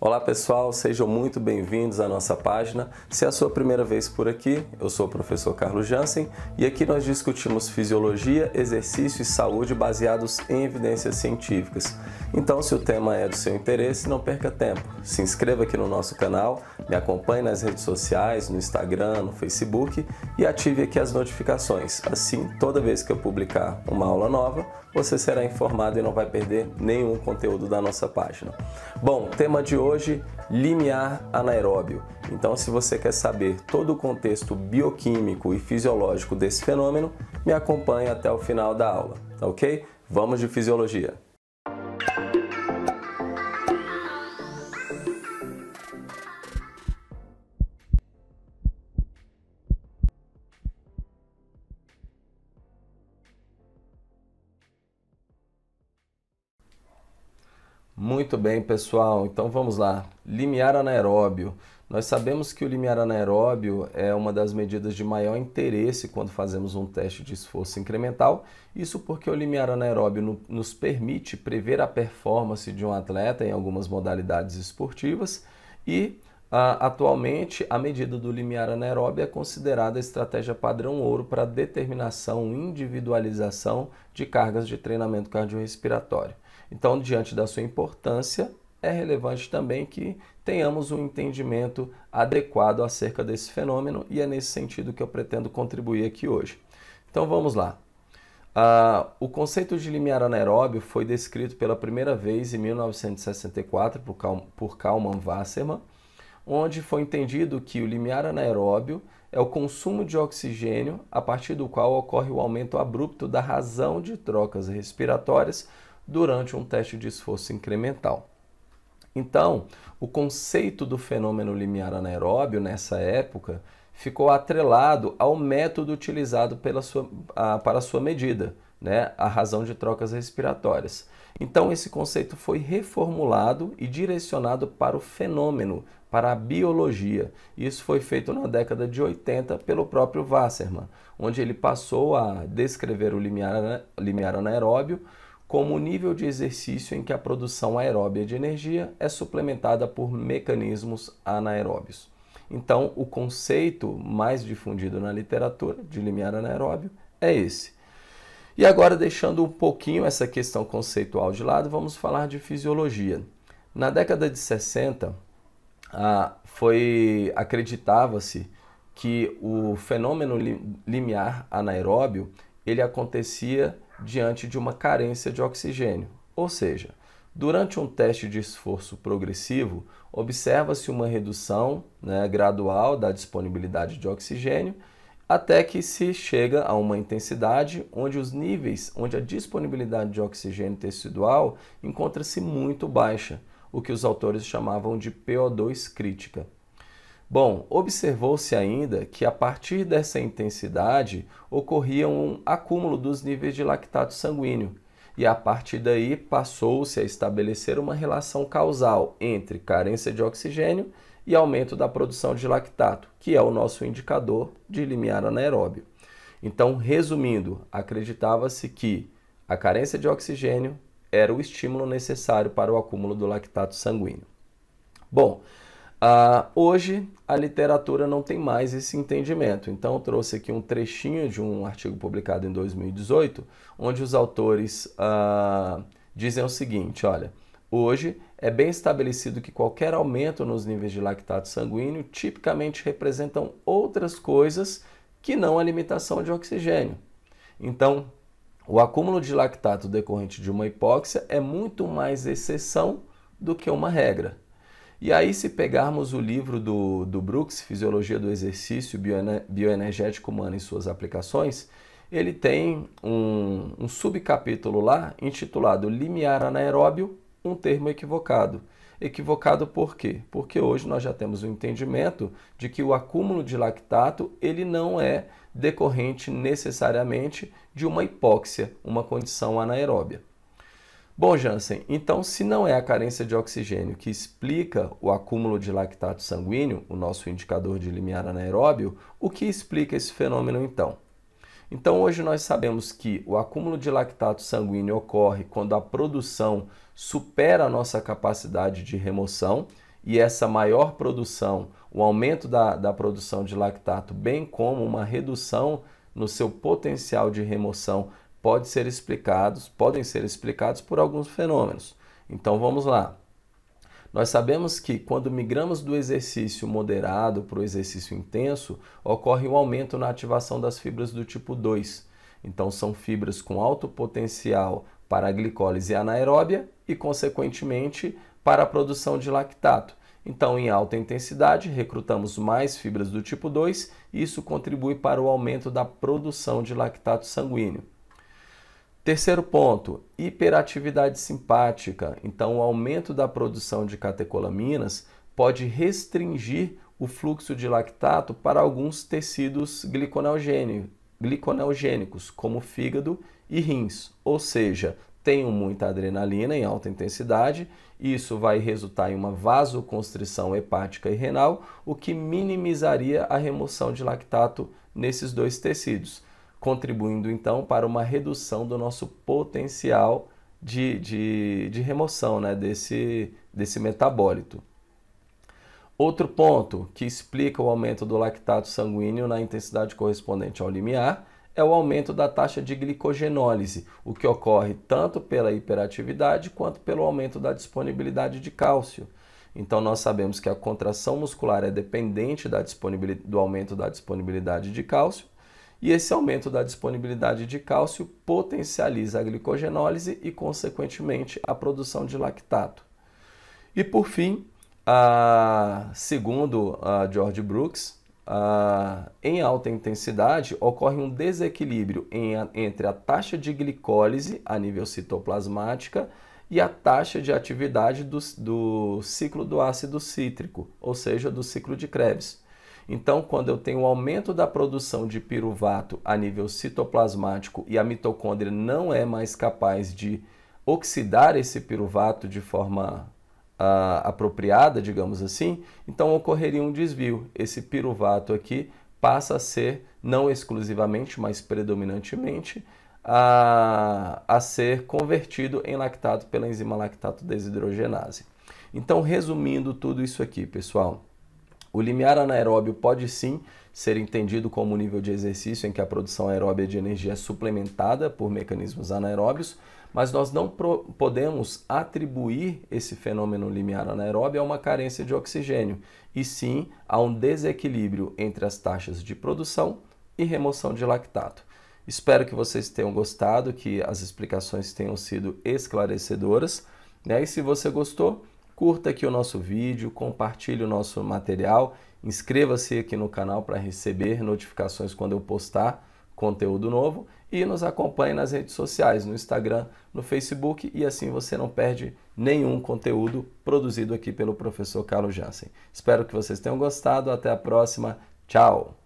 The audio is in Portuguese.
Olá pessoal, sejam muito bem-vindos à nossa página. Se é a sua primeira vez por aqui, eu sou o professor Carlos Jansen e aqui nós discutimos fisiologia, exercício e saúde baseados em evidências científicas. Então, se o tema é do seu interesse, não perca tempo. Se inscreva aqui no nosso canal, me acompanhe nas redes sociais, no Instagram, no Facebook e ative aqui as notificações. Assim, toda vez que eu publicar uma aula nova, você será informado e não vai perder nenhum conteúdo da nossa página. Bom, tema de hoje, limiar anaeróbio. Então, se você quer saber todo o contexto bioquímico e fisiológico desse fenômeno, me acompanhe até o final da aula, ok? Vamos de fisiologia. Muito bem, pessoal. Então vamos lá. Limiar anaeróbio. Nós sabemos que o limiar anaeróbio é uma das medidas de maior interesse quando fazemos um teste de esforço incremental. Isso porque o limiar anaeróbio nos permite prever a performance de um atleta em algumas modalidades esportivas e atualmente a medida do limiar anaeróbio é considerada a estratégia padrão ouro para determinação e individualização de cargas de treinamento cardiorrespiratório. Então, diante da sua importância, é relevante também que tenhamos um entendimento adequado acerca desse fenômeno e é nesse sentido que eu pretendo contribuir aqui hoje. Então, vamos lá. O conceito de limiar anaeróbio foi descrito pela primeira vez em 1964 por Kalman Wasserman, onde foi entendido que o limiar anaeróbio é o consumo de oxigênio a partir do qual ocorre o aumento abrupto da razão de trocas respiratórias durante um teste de esforço incremental. Então, o conceito do fenômeno limiar anaeróbio nessa época ficou atrelado ao método utilizado para a sua medida, né? A razão de trocas respiratórias. Então, esse conceito foi reformulado e direcionado para o fenômeno, para a biologia. Isso foi feito na década de 80 pelo próprio Wasserman, onde ele passou a descrever o limiar anaeróbio como o nível de exercício em que a produção aeróbia de energia é suplementada por mecanismos anaeróbios. Então, o conceito mais difundido na literatura de limiar anaeróbio é esse. E agora, deixando um pouquinho essa questão conceitual de lado, vamos falar de fisiologia. Na década de 60, acreditava-se que o fenômeno limiar anaeróbio ele acontecia diante de uma carência de oxigênio. Ou seja, durante um teste de esforço progressivo, observa-se uma redução, gradual da disponibilidade de oxigênio, até que se chega a uma intensidade onde a disponibilidade de oxigênio tecidual encontra-se muito baixa, o que os autores chamavam de PO2 crítica. Bom, observou-se ainda que a partir dessa intensidade ocorria um acúmulo dos níveis de lactato sanguíneo e a partir daí passou-se a estabelecer uma relação causal entre carência de oxigênio e aumento da produção de lactato, que é o nosso indicador de limiar anaeróbio. Então, resumindo, acreditava-se que a carência de oxigênio era o estímulo necessário para o acúmulo do lactato sanguíneo. Bom, hoje a literatura não tem mais esse entendimento, então eu trouxe aqui um trechinho de um artigo publicado em 2018, onde os autores dizem o seguinte, olha, hoje é bem estabelecido que qualquer aumento nos níveis de lactato sanguíneo tipicamente representam outras coisas que não a limitação de oxigênio. Então, o acúmulo de lactato decorrente de uma hipóxia é muito mais exceção do que uma regra. E aí, se pegarmos o livro do Brooks, Fisiologia do Exercício Bioenergético Humano e Suas Aplicações, ele tem um subcapítulo lá intitulado Limiar Anaeróbio, um termo equivocado. Equivocado por quê? Porque hoje nós já temos o entendimento de que o acúmulo de lactato ele não é decorrente necessariamente de uma hipóxia, uma condição anaeróbia. Bom, Jansen, então se não é a carência de oxigênio que explica o acúmulo de lactato sanguíneo, o nosso indicador de limiar anaeróbio, o que explica esse fenômeno então? Então hoje nós sabemos que o acúmulo de lactato sanguíneo ocorre quando a produção supera a nossa capacidade de remoção e essa maior produção, o aumento da produção de lactato, bem como uma redução no seu potencial de remoção, podem ser explicados por alguns fenômenos. Então vamos lá. Nós sabemos que quando migramos do exercício moderado para o exercício intenso, ocorre um aumento na ativação das fibras do tipo 2. Então são fibras com alto potencial para a glicólise anaeróbia e, consequentemente, para a produção de lactato. Então, em alta intensidade, recrutamos mais fibras do tipo 2 e isso contribui para o aumento da produção de lactato sanguíneo. Terceiro ponto, hiperatividade simpática. Então, o aumento da produção de catecolaminas pode restringir o fluxo de lactato para alguns tecidos gliconeogênicos, como fígado e rins. Ou seja, tenho muita adrenalina em alta intensidade, isso vai resultar em uma vasoconstrição hepática e renal, o que minimizaria a remoção de lactato nesses dois tecidos, contribuindo então para uma redução do nosso potencial de remoção, né, desse metabólito. Outro ponto que explica o aumento do lactato sanguíneo na intensidade correspondente ao limiar é o aumento da taxa de glicogenólise, o que ocorre tanto pela hiperatividade quanto pelo aumento da disponibilidade de cálcio. Então nós sabemos que a contração muscular é dependente do aumento da disponibilidade de cálcio, e esse aumento da disponibilidade de cálcio potencializa a glicogenólise e, consequentemente, a produção de lactato. E, por fim, segundo George Brooks, em alta intensidade ocorre um desequilíbrio entre a taxa de glicólise a nível citoplasmática e a taxa de atividade do ciclo do ácido cítrico, ou seja, do ciclo de Krebs. Então, quando eu tenho um aumento da produção de piruvato a nível citoplasmático e a mitocôndria não é mais capaz de oxidar esse piruvato de forma apropriada, digamos assim, então ocorreria um desvio. Esse piruvato aqui passa a ser, não exclusivamente, mas predominantemente, a ser convertido em lactato pela enzima lactato desidrogenase. Então, resumindo tudo isso aqui, pessoal, o limiar anaeróbio pode sim ser entendido como um nível de exercício em que a produção aeróbia de energia é suplementada por mecanismos anaeróbios, mas nós não podemos atribuir esse fenômeno limiar anaeróbio a uma carência de oxigênio, e sim a um desequilíbrio entre as taxas de produção e remoção de lactato. Espero que vocês tenham gostado, que as explicações tenham sido esclarecedoras, né? E se você gostou, curta aqui o nosso vídeo, compartilhe o nosso material, inscreva-se aqui no canal para receber notificações quando eu postar conteúdo novo e nos acompanhe nas redes sociais, no Instagram, no Facebook, e assim você não perde nenhum conteúdo produzido aqui pelo professor Carlos Jansen. Espero que vocês tenham gostado, até a próxima, tchau!